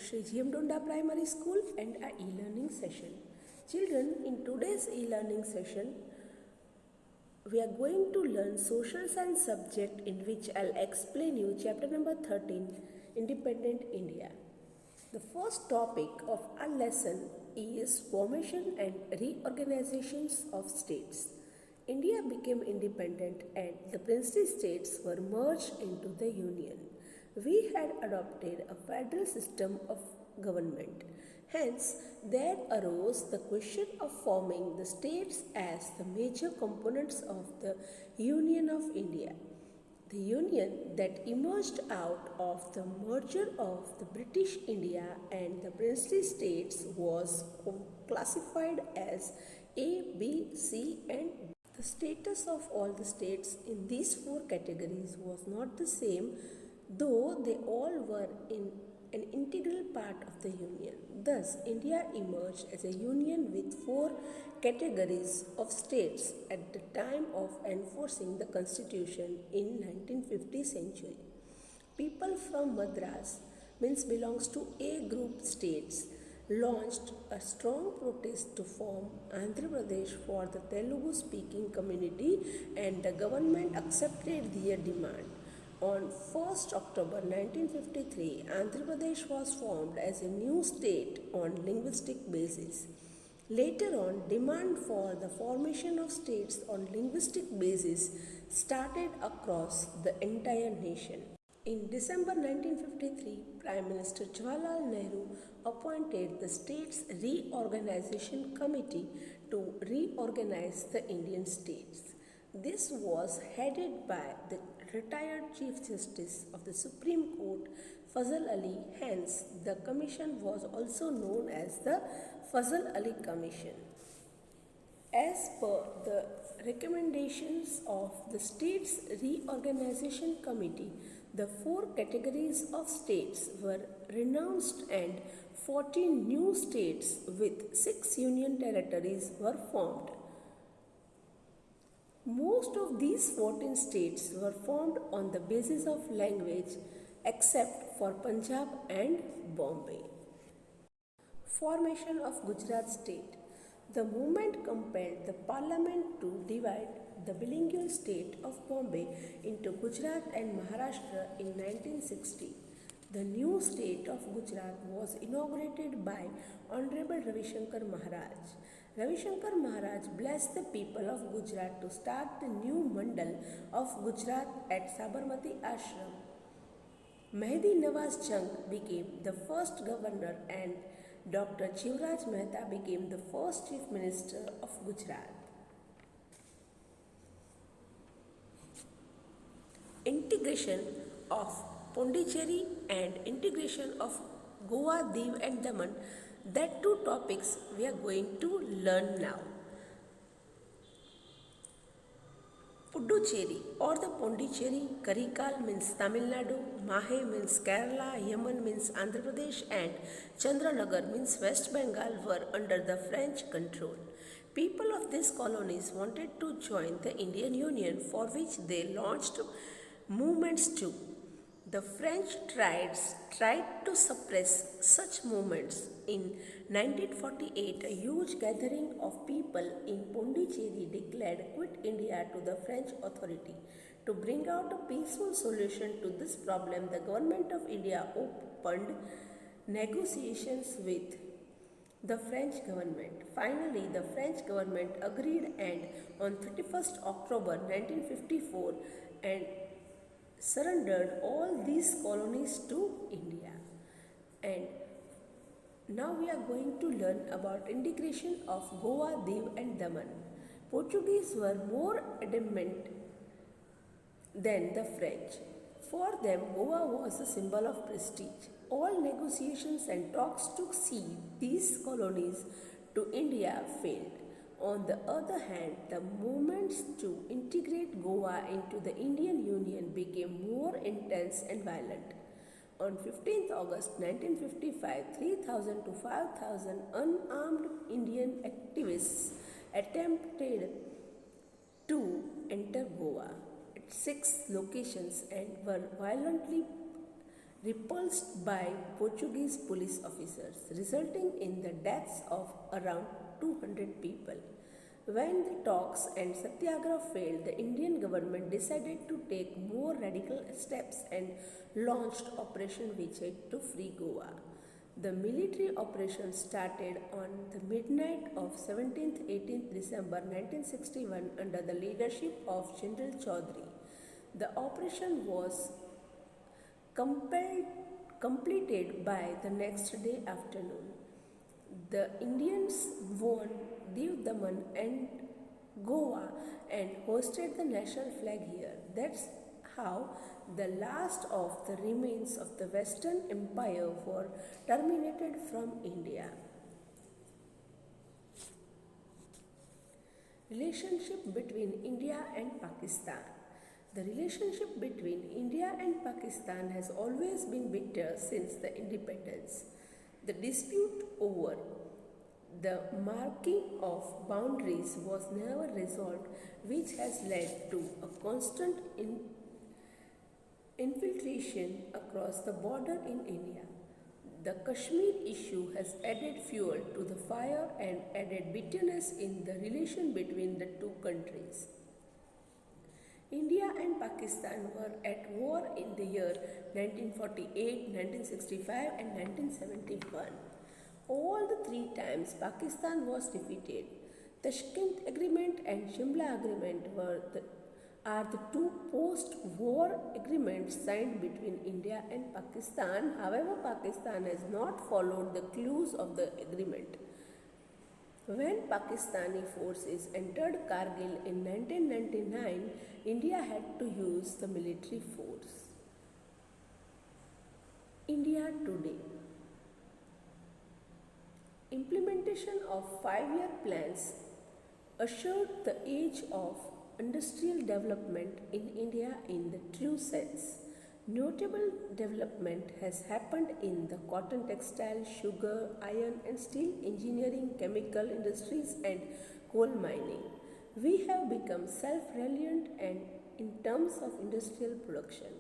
Shri GM Donda Primary School and our e-learning session. Children, in today's e-learning session, we are going to learn social science subject in which I'll explain you chapter number 13, Independent India. The first topic of our lesson is formation and reorganizations of states. India became independent and the princely states were merged into the union. We had adopted a federal system of government. Hence, there arose the question of forming the states as the major components of the Union of India. The union that emerged out of the merger of the British India and the princely states was classified as A, B, C and D. The status of all the states in these four categories was not the same, though they all were in an integral part of the union. Thus, India emerged as a union with four categories of states at the time of enforcing the constitution in 1950 century. People from Madras, means belongs to A group states, launched a strong protest to form Andhra Pradesh for the Telugu speaking community and the government accepted their demand. On 1st October 1953, Andhra Pradesh was formed as a new state on linguistic basis. Later on, demand for the formation of states on linguistic basis started across the entire nation. In December 1953, Prime Minister Jawaharlal Nehru appointed the States Reorganization Committee to reorganize the Indian states. This was headed by the retired Chief Justice of the Supreme Court, Fazal Ali. Hence, the commission was also known as the Fazal Ali Commission. As per the recommendations of the States Reorganization Committee, the four categories of states were renounced and 14 new states with 6 union territories were formed. Most of these 14 states were formed on the basis of language except for Punjab and Bombay. Formation of Gujarat state. The movement compelled the parliament to divide the bilingual state of Bombay into Gujarat and Maharashtra in 1960. The new state of Gujarat was inaugurated by Honorable Ravi Shankar Maharaj. Ravi Shankar Maharaj blessed the people of Gujarat to start the new Mandal of Gujarat at Sabarmati Ashram. Mehdi Nawaz Jung became the first governor and Dr. Jivraj Mehta became the first chief minister of Gujarat. Integration of Pondicherry and integration of Goa, Diu and Daman, that two topics we are going to learn now. Puducherry or the Pondicherry, Karikal means Tamil Nadu, Mahe means Kerala, Yemen means Andhra Pradesh and Chandranagar means West Bengal were under the French control. People of these colonies wanted to join the Indian Union, for which they launched movements too. The French tried to suppress such movements. In 1948, a huge gathering of people in Pondicherry declared quit India to the French authority. To bring out a peaceful solution to this problem, the government of India opened negotiations with the French government. Finally, the French government agreed and on 31st October 1954 and surrendered all these colonies to India. And now we are going to learn about integration of Goa, Diu and Daman. Portuguese were more adamant than the French. For them, Goa was a symbol of prestige. All negotiations and talks to cede these colonies to India failed. On the other hand, the movements to integrate Goa into the Indian Union became more intense and violent. On 15th August 1955, 3,000 to 5,000 unarmed Indian activists attempted to enter Goa at 6 locations and were violently repulsed by Portuguese police officers, resulting in the deaths of around 200 people. When the talks and satyagraha failed, the Indian government decided to take more radical steps and launched Operation Vijay to free Goa. The military operation started on the midnight of 17th-18th December 1961 under the leadership of General Chaudhry. The operation was completed by the next day afternoon. The Indians won Diu Daman and Goa and hoisted the national flag here. That's how the last of the remains of the Western Empire were terminated from India. Relationship between India and Pakistan. The relationship between India and Pakistan has always been bitter since the independence. The dispute over the marking of boundaries was never resolved, which has led to a constant infiltration across the border in India. The Kashmir issue has added fuel to the fire and added bitterness in the relation between the two countries. India and Pakistan were at war in the year 1948, 1965 and 1971. All the three times Pakistan was defeated. The Tashkent Agreement and Shimla Agreement are the two post-war agreements signed between India and Pakistan. However, Pakistan has not followed the clues of the agreement. When Pakistani forces entered Kargil in 1999, India had to use the military force. India today. Implementation of 5-year plans assured the age of industrial development in India in the true sense. Notable development has happened in the cotton, textile, sugar, iron and steel, engineering, chemical industries and coal mining. We have become self-reliant and in terms of industrial production.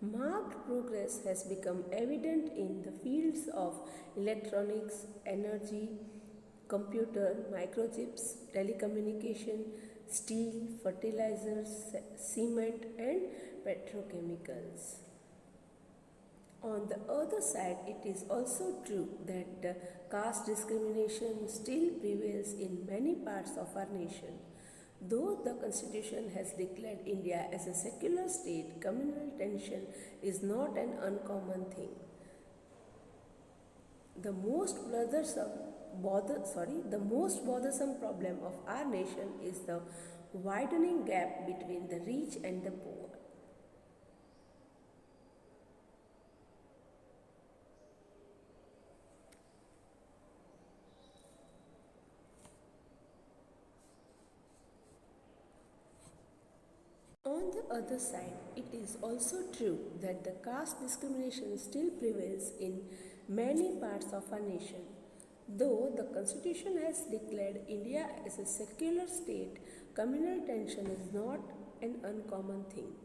Marked progress has become evident in the fields of electronics, energy, computer, microchips, telecommunication, steel, fertilizers, cement and petrochemicals. On the other side, it is also true that caste discrimination still prevails in many parts of our nation. Though the Constitution has declared India as a secular state, communal tension is not an uncommon thing. The most bothersome problem of our nation is the widening gap between the rich and the poor. On the other side, it is also true that the caste discrimination still prevails in many parts of our nation. Though the Constitution has declared India as a secular state, communal tension is not an uncommon thing.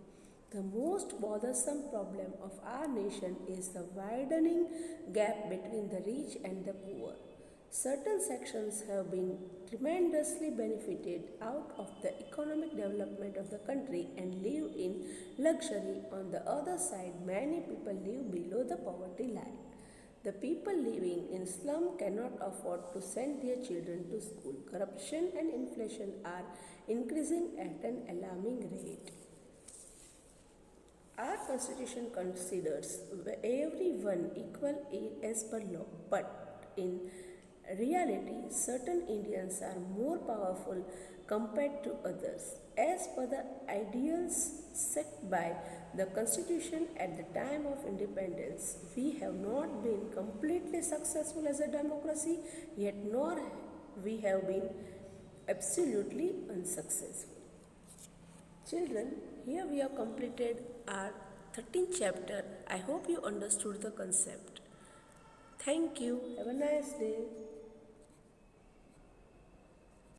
The most bothersome problem of our nation is the widening gap between the rich and the poor. Certain sections have been tremendously benefited out of the economic development of the country and live in luxury. On the other side, many people live below the poverty line. The people living in slum cannot afford to send their children to school. Corruption and inflation are increasing at an alarming rate. Our constitution considers everyone equal as per law, but in reality, certain Indians are more powerful compared to others. As per the ideals set by the Constitution at the time of independence, we have not been completely successful as a democracy, yet nor we have been absolutely unsuccessful. Children, here we have completed our 13th chapter. I hope you understood the concept. Thank you. Have a nice day.